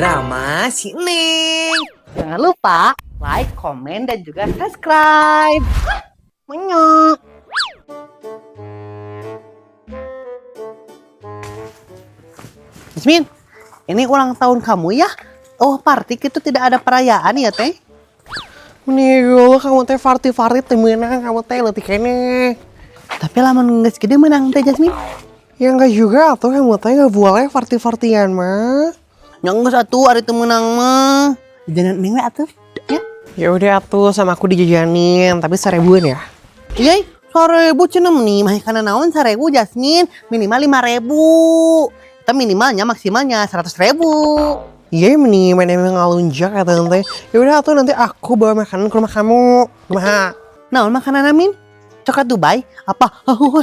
Drama si Neng. Jangan lupa like, komen, dan juga subscribe. Menyok. Jasmine, ini ulang tahun kamu ya? Oh, party itu tidak ada perayaan ya, Teh? Menigul, kamu teh party temenang, kamu teh letih kene. Tapi lamun geus gede menang teh, Jasmine. Ya enggak juga atuh, kamu teh enggak boleh party-partyan mah. Yang geus atuh ari teu menang mah. Jangan neng we atuh. Ya. Ya udah atuh, sama aku dijajanin, tapi 1.000-an ya. Iya, 1.000 cenah meni mah kana naon 1.000, Jasmine? Minimal 5.000. Kita minimalnya maksimalnya 100.000. Iya, meni main emang ngalunjak ya tante. Ya udah atuh, nanti aku bawa makanan ke rumah kamu. Kumaha? Naon makanan amin? Coklat Dubai? Apa?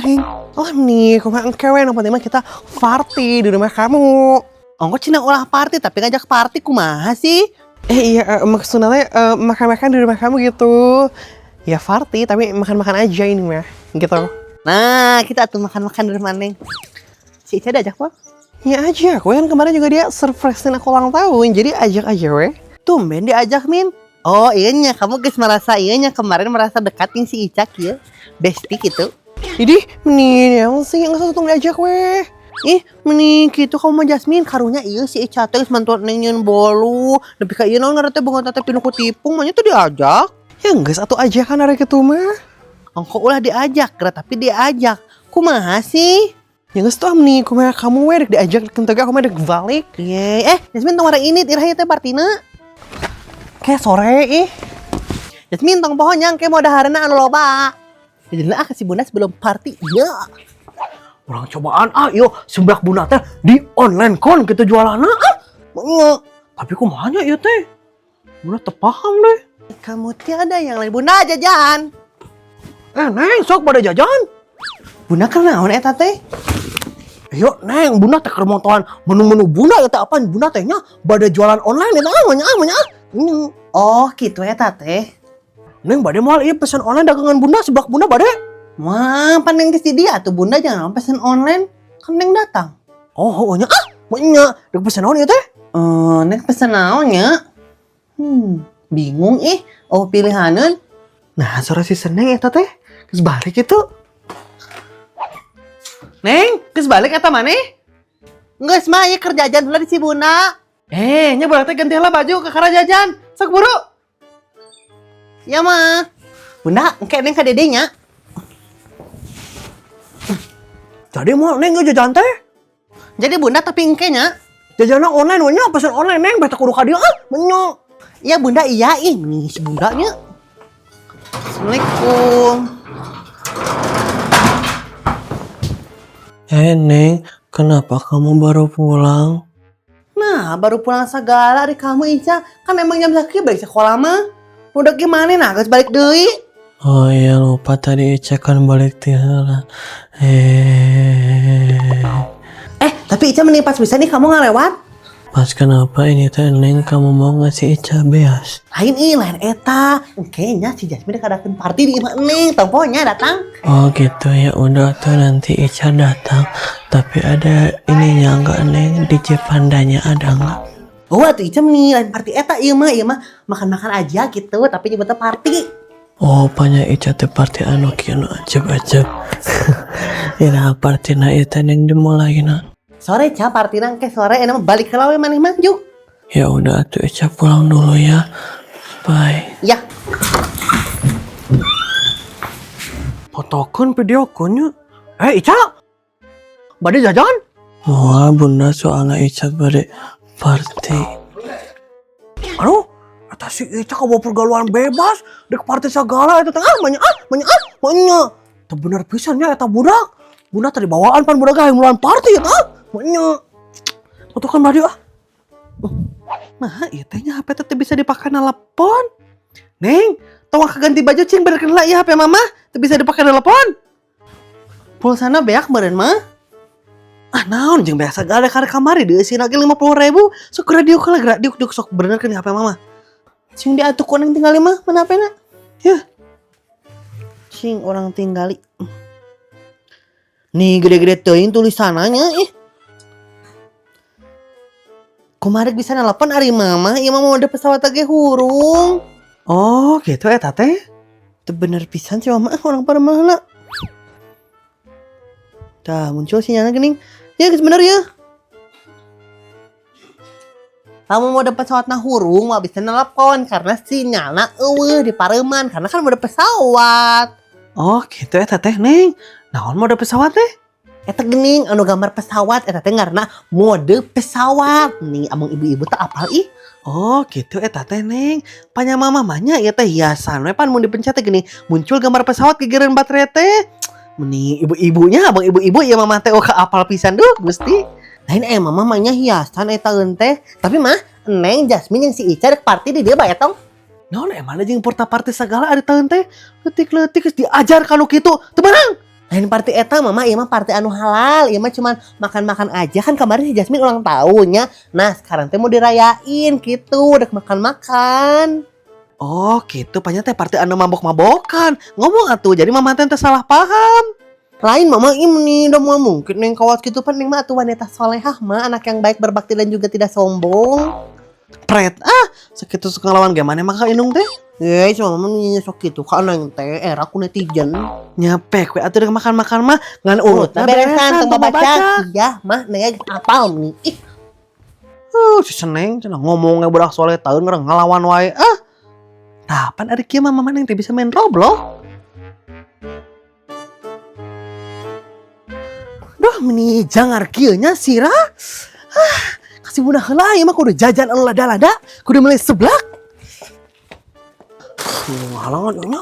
Heng. Oh nih, kumaha engke we, yang penting mah kita party di rumah kamu. Ongko cina ulah party tapi ngajak party kumaha sih? Iya, maksudnya makan-makan di rumah kamu gitu. Ya party, tapi makan-makan aja ini mah, gitu. Nah, kita tuh makan-makan di rumah Neng. Si Ica diajak apa? Ya aja, aku kan kemarin juga dia surprisein aku ulang tahun, jadi ajak aja weh. Tumben diajak Min. Oh iya, kamu guys merasa iya kemarin merasa dekat nih si Ica ya. Bestie gitu. Jadi, mending yang sih yang satu diajak weh. Ih, mending gitu kamu mah Jasmine karunya iya si Ica teh geus mantuan Neng nyeun bolu. Nepi ka ieu naon ngaran teh bunga teh pinu ku tipung mah nya tuh diajak. Ya enggak, satu aja kan ada gitu mah. Engko ulah diajak, tapi diajak. Kumaha sih? Ya enggak tuh nih, kumaha kamu weh dek diajak kentega aku mah dek balik. Iya, Jasmine tong ini iraha teh partina. Kayak sore Jasmine tong pohon yang kayak mau daharena anu loba. Jadi lah kasih bunda sebelum party. Iya. Orang cobaan yuk sebelah buna teh di online kon kita jualan Mau. Tapi kumanya ieu teh? Buna teu paham deh. Kamu tiada yang lain bunda jajan. Neng sok pada jajan. Bunda kenaon eta teh? Yuk Neng, bunda teh keur motoan menu-menu bunda eta apaan bunda tehnya bade jualan online eta amanya. Oh, gitu eta teh. Neng bade moal ieu pesan online dagangan bunda sebelah bunda bade. Wah, pan neng geus di dia tuh bunda jangan pesen online. Kan neng datang. Oh, nya nya dek pesan naon ieu teh? Neng pesen naonnya? Bingung oh pilihaneun. Nah, sore si Seneng eta teh geus balik itu. Neng, geus balik eta maneh? Geus mah ieu keur jajan heula di Cibuna. Nya berarti ganti heula baju ke kara jajan. Sok buru. Ya mah. Bunda, engke neng ka dedenya. Jadi mau Neng jajan teh? Jadi bunda tapi engke nya. Jajanan online nya pesan online Neng beta kudu ka dieu menyo. Iya bunda iya ini si bundanya. Assalamualaikum. Neng, kenapa kamu baru pulang? Nah baru pulang segala dari kamu Ica. Kan emang jam sakit balik sekolah mah. Udah gimana nah geus balik deui. Oh iya, lupa tadi Ica kan balik tiara. Tapi Ica mending pas bisa nih kamu ngalewat. Pas kenapa ini teh Neng kamu mau ngasih Ica beas? Lain eta. Kayaknya si Jasmine kadakeun party di imah Neng. Tomponya datang. Oh gitu ya, udah tuh nanti Ica datang. Tapi ada ininya enggak Neng? DJ Pandanya ada enggak? Oh atuh Ica mending lain party eta ieu mah makan-makan aja gitu tapi nyebutnya party. Oh, banyak Ica teh party anu kieu ajab-ajab. Ira party na eta Neng dimulai na. Sore Ca party nang ke sore enak balik ke lawe maneh manjuk. Ya udah tuh Ica pulang dulu ya. Bye. Ya. Fotokeun videokeun nya. Ica. Bade jajan? Wah, bunda soalnya Ica bade party. Anu, eta si Ica kabawa pergaulan bebas, dek party segala eta teh manya. Teu bener pisan nya eta budak. Bunda tadi bawaan pan budak hayang muluan party eta. Manya. Fotokeun bade Nah, ieu teh nya HP teh bisa dipakai telepon. Neng, tong ganti baju cing bener lah ieu HP mama, teu bisa dipakai telepon. Pulsana beak meureun mah. Naon jeung biasa gak ada kamari dieusin lagi 50.000 sok radio ke radio sok bener kan HP mama. Cing diatur ku neng tinggali mah mana HP-na. Ya. Cing orang tinggali. Nih gede-gede teuing tulisananya Kumarik bisa nelpon ari mama, iya mama udah pesawat lagi hurung. Oh gitu teh. Itu bener pisan sih mama, orang pada mana. Dah muncul sinyalnya gening. Ya bener ya. Kamu mau dapat pesawat nah hurung, mau bisa nelpon karena sinyalnya di Pareman karena kan mau ada pesawat. Oh gitu teh Neng. Naon mau ada pesawat teh? Eta gening anu gambar pesawat eta teh ngaranna mode pesawat. Nih among ibu-ibu tak apal ih. Oh gitu eta teh Neng. Panya mamanya ieu teh hiasan we pan mun dipencet teh gini muncul gambar pesawat gegereun baterai teh. Meni ibu-ibunya abang ibu-ibu ya mama teh ka apal pisan duh Gusti. Lain mamanya hiasan eta teh. Tapi mah Neng Jasmine yang si Ica rek party di dieu bae tong. Naon mana jeung porta-party segala ari taeun teh. Leutik-leutik geus diajar kanu kitu. Teu beunang. Lain party eta mama ieu mah party anu halal, ieu mah cuman makan-makan aja kan kemarin si Jasmine ulang tahunnya. Nah, sekarang teh mau dirayain gitu, udah makan-makan. Oh, gitu panya teh party anu mabok-mabokan. Ngomong atuh, jadi mama teh salah paham. Lain mama ini udah mau mungkin neng kawas gitu pan neng mah atuh wanita solehah mah anak yang baik berbakti dan juga tidak sombong. Pret segitu suka lawan gimana maka inung teh? Cuma mama nyesok gitu kan neng teh era aku netizen. Nyapek we atuh makan-makan mah ngan urut beresan teu baca. Iya mah neng apal nih. Ih. Si Seneng cenah ngomongnya budak soleh taeun ngareng ngalawan wae. Nah, pan ari kieu mah mama neng teh bisa main Roblox. Duh, meni jangar kieu nya sira. Kasih budak heula ieu mah kudu jajan anu lada-lada, kudu meuli seblak. Halangan nya.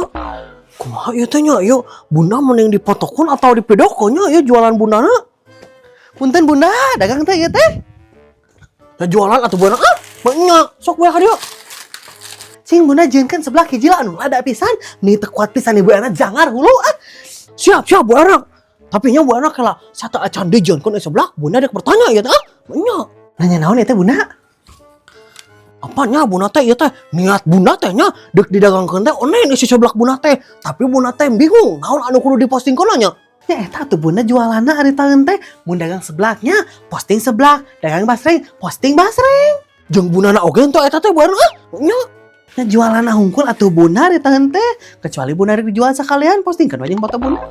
Kumaha ieu teh nya? Ieu bunda mending dipotokun atau dipedokun nya ieu jualan bundana. Punten bunda, dagang teh ieu teh. Ya jualan atuh beunang banyak. Sok bae ka dieu. Cing bunda jeunkeun seblak hiji lah anu lada pisan. Ni teu kuat pisan ibu anak jangar hulu Siap bu anak. Tapi nya bu anak kala satu acan dijeunkeun seblak bunda dek bertanya ieu teh banyak. Nanya naon ya teh bunda? Apanya bunda teh ieu teh niat bunda teh nya dek didagangkeun teh onen isi seblak bunda teh. Tapi bunda teh bingung naon anu kudu dipostingkeun nya. Ya eta tuh bunda jualanna ari taeun teh mun dagang seblaknya posting seblak, dagang basreng posting basreng. Jeung bundana oge ento eta teh baru nya. Nya jualanna hungkul atuh bunda ari taeun teh kecuali bunda rek dijual sakalian postingkeun we jeung foto bunda.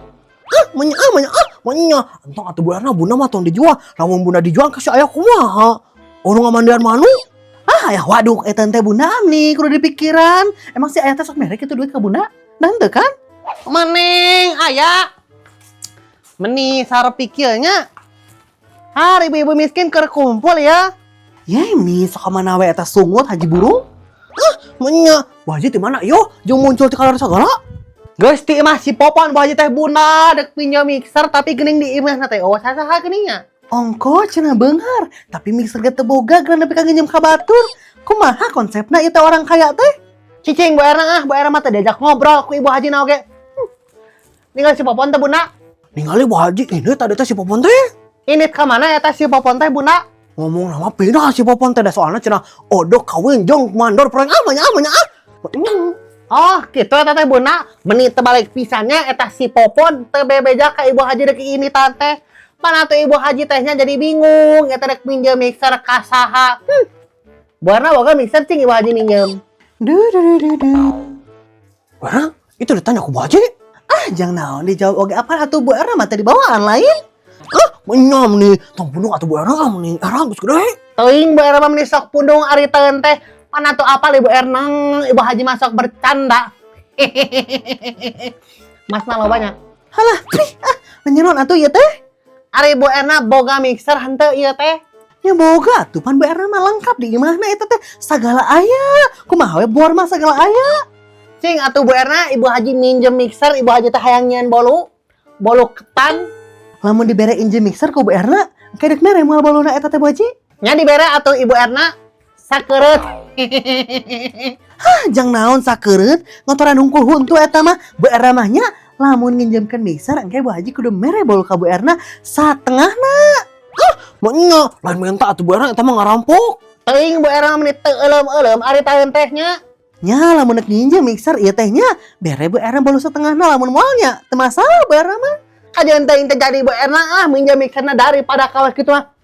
Manya entong atuh bunda mah tong dijual. Lamun bunda dijual kasih aya kumaha? Orang ngamandian manu? Ya waduh eta teh bunda nih kudu dipikiran. Emang si aya teh sok merek itu duit ka bunda? Dan teu kan? Maneng aya. Meni sarep pikirnya. Hari ibu-ibu miskin keur kumpul ya. Ya ini sok mana we eta sungut haji burung? Menya, Bu Haji di mana? Yo, jeung muncul ti kalar sagala. Geus ti mah si Popon Bu Haji teh bunda dek pinjam mixer tapi geuning di imahna teh. Oh, saha geuningnya? Ongko cenah beunghar, tapi mixer ge teu boga geus nepi ka nginjem ka batur. Kumaha konsepna ieu teh orang kaya teh? Cicing Bu Erna Bu Erna mah teh diajak ngobrol ku Ibu Haji na oge. Ninggal si Popon teh bunda. Ningali Bu Haji, ini tadi teh si Popon teh. Ini ka mana eta si Popon teh bunda? Ngomong nama pindah si Popon teh soalnya cenah odok kawin jeung mandor perang amanya. Oh, gitu eta teh bunda. Menit terbalik pisannya eta si Popon teu bebeja ka Ibu Haji dek ini tante. Pan atuh Ibu Haji tehnya jadi bingung eta rek minjem mixer ka saha. Buarna boga mixer cing Ibu Haji minjem. Buarna itu ditanya ku Bu Haji. Jangan naon dijawab oge apa atuh Bu Erna mah teh dibawaan lain. Menyam nih, tong pundung atuh Bu Erna mah nih, geus gede. Teuing Bu Erna mah meni sok pundung ari teun teh. Pan atuh apal Ibu Erna, Ibu Haji masuk bercanda. Mas mah lobanya. Halah, nyenon atuh ieu teh. Ari Bu Erna boga mixer henteu ieu teh. Ya boga tuh pan Bu Erna mah lengkap di imahna eta teh sagala aya. Kumaha we bor mah sagala aya. Cing atuh Bu Erna Ibu Haji minjem mixer, Ibu Haji teh hayang nyieun bolu ketan. Lamun dibere injem mixer ku Bu Erna, kedek mere moal bolona eta teh Bu Haji. Nya dibere atuh Ibu Erna sakereut. Jang naon sakereut, ngotoran hungkul huntu eta mah. Bu Erna mah nya lamun nginjemkeun mixer engke Bu Haji kudu mere bolu ka Bu Erna satengahna. Mah nya lain minta atuh Bu Erna eta mah ngarampok. Teuing Bu Erna menit teu euleum-euleum ari taeun teh nya. Nya lamun nginjem mixer ieu teh nya bere Bu Erna bolu setengahna lamun moal nya teu masalah Bu Erna mah. Kajian teh jadi Bu Erna minjem mixerna daripada kawas kitu mah.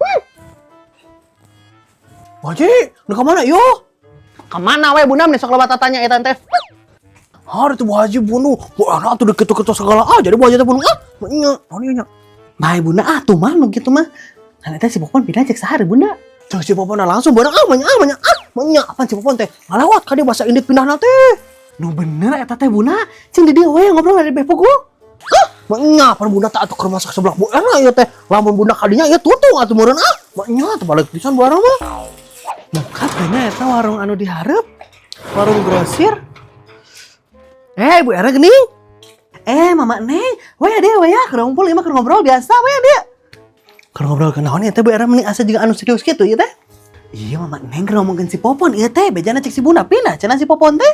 Baji, nu kemana yo? Kemana we bunda sok loba tatanya eta teh? Hari tuh Bu Haji bunuh, Bu Erna tuh deket-deket segala jadi Bu Haji teh bunuh nya, nya. Bae bunda atuh mah nu kitu mah. Kan eta si Popon pindah cek sahari bunda. Cek si Popon langsung beurang manya, apaan si Popon teh? Ngalawat ka dia bahasa Indik pindah teh. Nu bener eta teh bunda, cing di dieu we ngobrol dari bepogo. Manya, pan bunda tak atuh keur masak sebelah Bu Erna ieu teh. Lamun bunda kadinya ieu tutung atuh meureun Manya teh balik pisan Bu Erna mah. Bukan bener eta warung anu dihareup. Warung grosir. Bu Erna geuning. Mama Neng, we ya, keur ngumpul ieu mah keur ngobrol biasa we dia. Keur ngobrol ke naon ieu teh Bu Erna mending asa juga anu serius kitu ieu teh. Iya Mama Neng keur ngomongkeun si Popon ieu teh, bejana cek si bunda pindah cenah si Popon teh.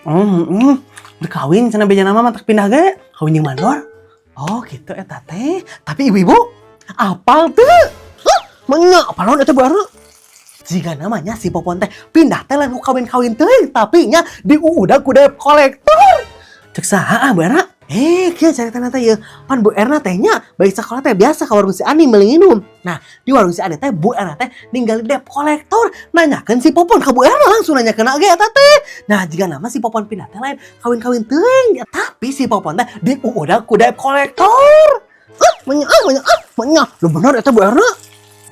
Udah kawin cenah bejana mah tak pindah ge. Kawin jeung mandor. Oh gitu eta teh. Tapi ibu-ibu apal tuh? Manya, apalon eta Bu Erna? Jika namanya si Popon teh pindah teh lain kawin-kawin teh, tapi nya diudag ku debt collector. Cek saha Bu Erna? Kieu caritana teh ieu. Pan Bu Erna teh nya balik sekolah teh biasa ka warung si Ani meuli nginum. Nah, di warung si Ani teh Bu Erna teh ninggali debt collector. Nanyakeun si Popon ka Bu Erna langsung nanyakeun age eta teh. Nah, jika nama si Popon pindah teh lain kawin-kawin teuing, tapi si Popon teh diudag ku debt collector. Manya, lu bener eta Bu Erna?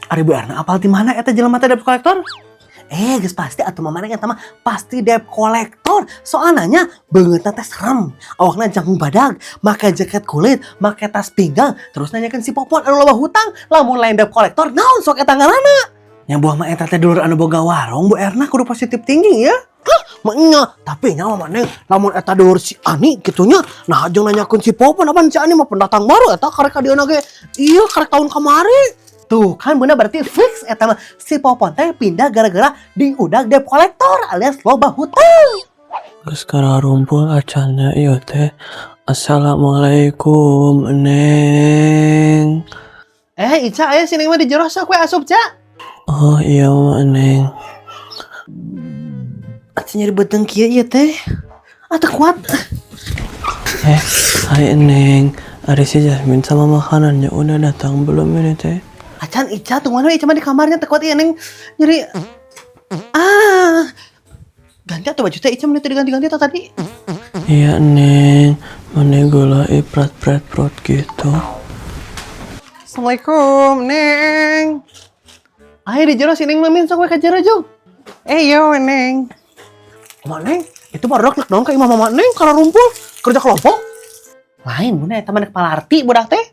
Ari Bu Erna apal di mana eta jelema teh debt collector? Geus pasti atuh mama eta mah pasti debt collector. Soalnya beungeutna teh serem. Awakna jangkung badag, make jaket kulit, make tas pinggang, terus nanyakeun si Popon anu loba hutang, lamun lain debt collector naon sok eta ngaranna? Yang buah mah eta teh dulur anu boga warung Bu Erna kudu positif thinking ya. Maknya, tapi nya mama Neng, lamun eta dulur si Ani kitunya, nah jeung nanyakeun si Popon apaan si Ani mah pendatang baru eta karek ka dieu ge. Iya, karek tahun kamari. Tuh kan bener berarti fix eta mah si Popon teh pindah gara-gara diudag debt collector alias loba hutang. Geus rumpul acana ieu teh. Assalamualaikum Neng. Ica aya sini mah di jero sok we asup Ca. Oh iya Neng. Atuh nyeri beuteng kieu ieu teh. Atuh kuat. Hai Neng. Ari si Jasmine sama makanannya udah datang belum ini teh? Acan Ica tungguan we Ica mah di kamarnya teh kuat ieu Neng nyeri. Ganti atuh baju teh Ica mah teh diganti-ganti tadi. Iya Neng. Mana gula iprat-prat perut gitu. Assalamualaikum Neng. Ayo di jero si Neng mamin sok we ka jero Jung. Yo Neng. Mama Neng, itu barudak nek naon ka imah Mama Neng karena rumpul kerja kelompok. Lain bunda eta mah palarti budak teh.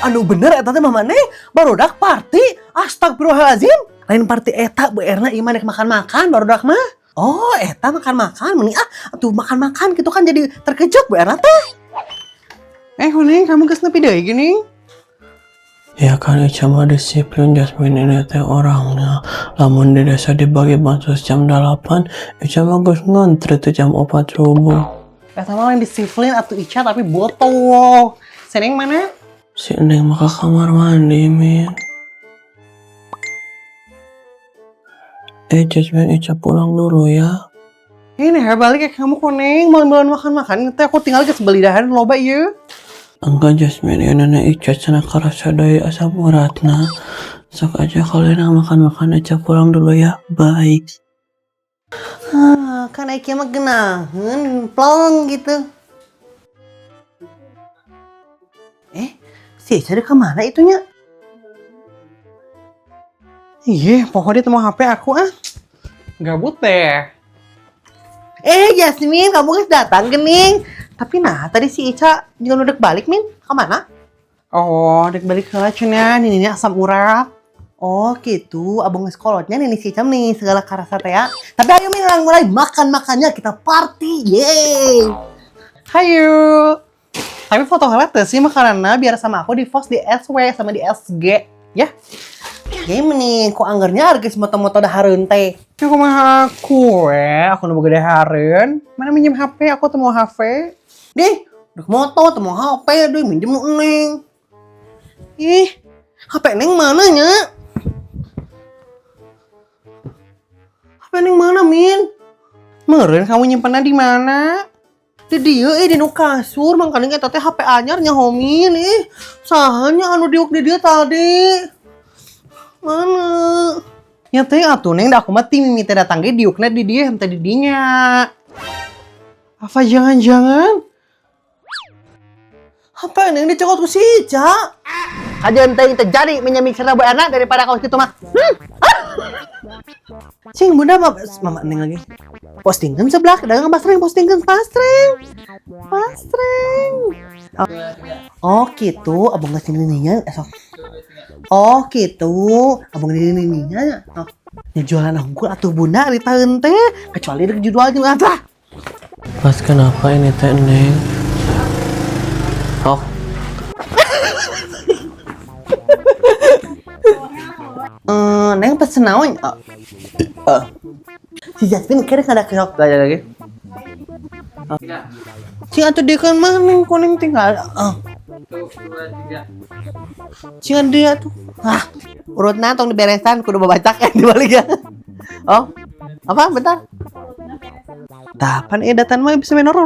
Anu bener eta teh Mama Neng barudak party. Astagfirullahalazim. Lain party eta Bu Erna ieu mah makan-makan barudak mah. Oh, eta makan-makan mending atuh makan-makan gitu kan jadi terkejut Bu Erna teh. Neng, kamu geus nepi deui gini? Ya kan Ica mah disiplin Jasmine ini teh orangnya. Lamun di desa dibagi bansos jam 8, Ica mah geus ngantri teh jam 4 subuh. Eta mah lain disiplin atuh Ica tapi botol. Seneng mana? Si Neng mah ke kamar mandi Min. Jasmine Ica pulang dulu ya. Ini balik ya kamu Neng, malam-malam makan-makan teh aku tinggal geus beli dahan loba ieu. Enggak Jasmine, ya Nana Ica cenah karasa deui asam uratna. Sok aja kalian makan-makan Ica pulang dulu ya. Bye. Kan Ica mah geunaheun plong gitu. Si Ica ke mana itunya? Iya, pokoknya temu HP aku Gabut deh. Jasmine, kamu guys datang gening. Tapi nah, tadi si Ica juga udah balik Min. Kemana? Oh, dek balik ke cenah, ini asam urat. Oh gitu, abang sekolotnya ini si Ica nih segala karasa teh ya. Tapi ayo Min, mulai makan-makannya kita party. Yeay. Hayu. Tapi foto helat sih makanannya biar sama aku di post di SW sama di SG ya. Game nih, kok anggarnya harga moto-moto dah hareun teh. Ya kok mah aku nu boga hareun. Mana minjem HP, aku temu HP. Deh, udah moto temu HP, deh minjem nu Neng. HP Neng mana nya? HP Neng mana, Min? Meureun kamu nyimpenna di mana? Di dieu di nu kasur, mangkana eta teh HP anyar nya homin sahanya anu diuk di dieu tadi. Mana? Ya teh atuh neng dah aku mah tim mimiti datang ge diukna di dia henteu di dinya. Apa jangan-jangan? Apa neng dicokot ku si Ica? Kajian teh terjadi menyamik serba anak daripada kau gitu mah. Cing bunda mama neng lagi. Postingkan sebelah dagang pasreng postingkan pasreng. Oh gitu, abang ngasih nininya esok. Oh gitu, abang nininya. Oh. Ya jualan unggul atuh bunda di tahun teh, kecuali ada jual juga lah. Mas kenapa ini teh Neng? Oh, Neng pesen naon? Si Jasmine kira ada kesok lagi. Cing atuh dia kan mah neng kuning tinggal. Cing dia tuh. Urutna tong diberesan kudu babacak ya dibalik ya. Oh. Apa bentar? Tapan edatan mah bisa menor.